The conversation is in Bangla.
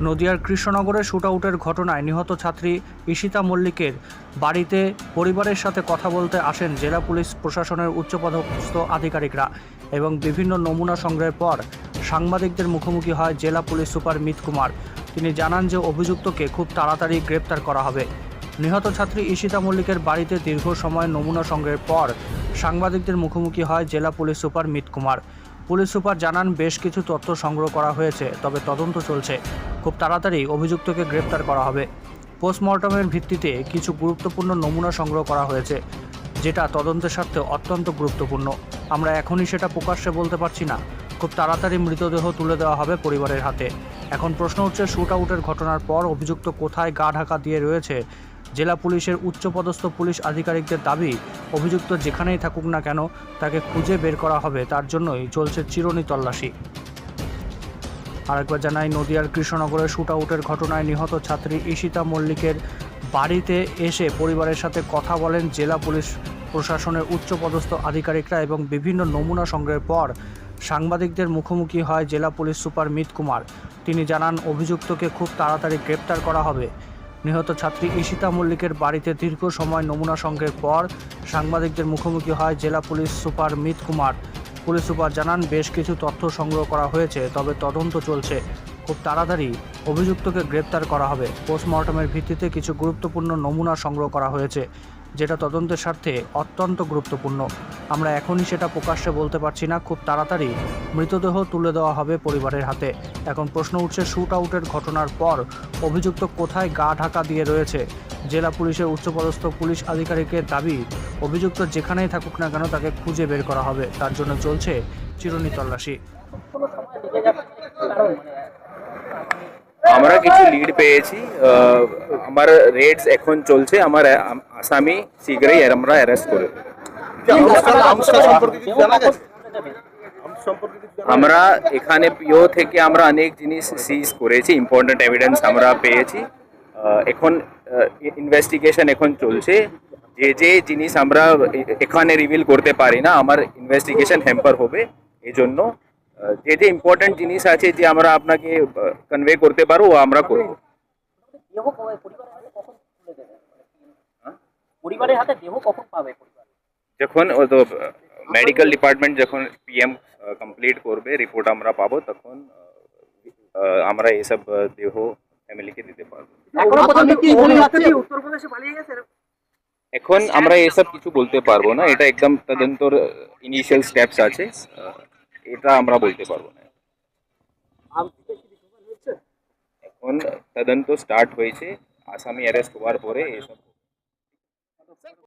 নদিয়ার কৃষ্ণনগরে শুটআউটের ঘটনায় নিহত ছাত্রী ঈশিতা মল্লিকের বাড়িতে পরিবারের সাথে কথা বলতে আসেন জেলা পুলিশ প্রশাসনের উচ্চপদস্থ আধিকারিকরা এবং বিভিন্ন নমুনা সংগ্রহের পর সাংবাদিকদের মুখোমুখি হয় জেলা পুলিশ সুপার মিত কুমার। তিনি জানান যে অভিযুক্তকে খুব তাড়াতাড়ি গ্রেপ্তার করা হবে। নিহত ছাত্রী ঈশিতা মল্লিকের বাড়িতে দীর্ঘ সময় নমুনা সংগ্রহের পর সাংবাদিকদের মুখোমুখি হয় জেলা police super Mit Kumar. Police super জানান বেশ কিছু তথ্য সংগ্রহ করা হয়েছে, তবে তদন্ত চলছে। খুব তাড়াতাড়ি অভিযুক্তকে গ্রেপ্তার করা হবে। পোস্টমর্টমের ভিত্তিতে কিছু গুরুত্বপূর্ণ নমুনা সংগ্রহ করা হয়েছে, যেটা তদন্তের স্বার্থে অত্যন্ত গুরুত্বপূর্ণ। আমরা এখনই সেটা প্রকাশ্যে বলতে পারছি না। খুব তাড়াতাড়ি মৃতদেহ তুলে দেওয়া হবে পরিবারের হাতে। এখন প্রশ্ন উঠছে, শুটআউটের ঘটনার পর অভিযুক্ত কোথায় গা ঢাকা দিয়ে রয়েছে। জেলা পুলিশের উচ্চপদস্থ পুলিশ আধিকারিকদের দাবি, অভিযুক্ত যেখানেই থাকুক না কেন তাকে খুঁজে বের করা হবে। তার জন্যই চলছে চিরুনি তল্লাশি। আরেকবার জানাই, নদিয়ার কৃষ্ণনগরের শুটআউটের ঘটনায় নিহত ছাত্রী ঈশিতা মল্লিকের বাড়িতে এসে পরিবারের সাথে কথা বলেন জেলা পুলিশ প্রশাসনের উচ্চপদস্থ আধিকারিকরা এবং বিভিন্ন নমুনা সংগ্রহের পর সাংবাদিকদের মুখোমুখি হয় জেলা পুলিশ সুপার মিত কুমার। তিনি জানান অভিযুক্তকে খুব তাড়াতাড়ি গ্রেপ্তার করা হবে। নিহত ছাত্রী ঈশিতা মল্লিকের বাড়িতে দীর্ঘ সময় নমুনা সংগ্রহের পর সাংবাদিকদের মুখোমুখি হয় জেলা police super Mit Kumar. Police super জানান বেশ কিছু তথ্য সংগ্রহ করা হয়েছে, তবে তদন্ত চলছে। খুব তাড়াতাড়ি অভিযুক্তকে গ্রেপ্তার করা হবে। পোস্টমর্টমের ভিত্তিতে কিছু গুরুত্বপূর্ণ নমুনা সংগ্রহ করা হয়েছে, যেটা তদন্তের স্বার্থে অত্যন্ত গুরুত্বপূর্ণ। আমরা এখনই সেটা প্রকাশ্যে বলতে পারছি না। খুব তাড়াতাড়ি মৃতদেহ তুলে দেওয়া হবে পরিবারের হাতে। এখন প্রশ্ন উঠছে, শুটআউটের ঘটনার পর অভিযুক্ত কোথায় গা ঢাকা দিয়ে রয়েছে। জেলা পুলিশের উচ্চপদস্থ পুলিশ আধিকারিকের দাবি, অভিযুক্ত যেখানেই থাকুক না কেন তাকে খুঁজে বের করা হবে। তার জন্য চলছে চিরুনি তল্লাশি। আমরা কিছু লিড পেয়েছি, আমার রেডস এখন চলছে। আমার আসামি শীঘ্রই আমরা অ্যারেস্ট করে আমরা এখানে পিও থেকে আমরা অনেক জিনিস সিজ করেছি, ইম্পর্টেন্ট এভিডেন্স আমরা পেয়েছি। এখন ইনভেস্টিগেশন এখন চলছে। যে যে জিনিস আমরা এখানে রিভিল করতে পারি না, আমার ইনভেস্টিগেশন হ্যাম্পার হবে। এই জন্য যে যে ইম্পর্টেন্ট জিনিস আছে যে আমরা আপনাকে কনভে করতে পারবো ও আমরা করব। পরিবারের হাতে দেহ কখন পাবে? যখন মেডিকেল ডিপার্টমেন্ট যখন পিএম কমপ্লিট করবে, রিপোর্ট আমরা পাবো, তখন আমরা এইসব দেহ ফ্যামিলিকে দিতে পারবো। এখন আমরা এসব কিছু বলতে পারবো না, এটা একদম তদন্তর ইনিশিয়াল স্টেপস আছে, এটা আমরা বলতে পারবো না। এখন তদন্ত স্টার্ট হয়েছে, আসামি অ্যারেস্ট হওয়ার পরে এসব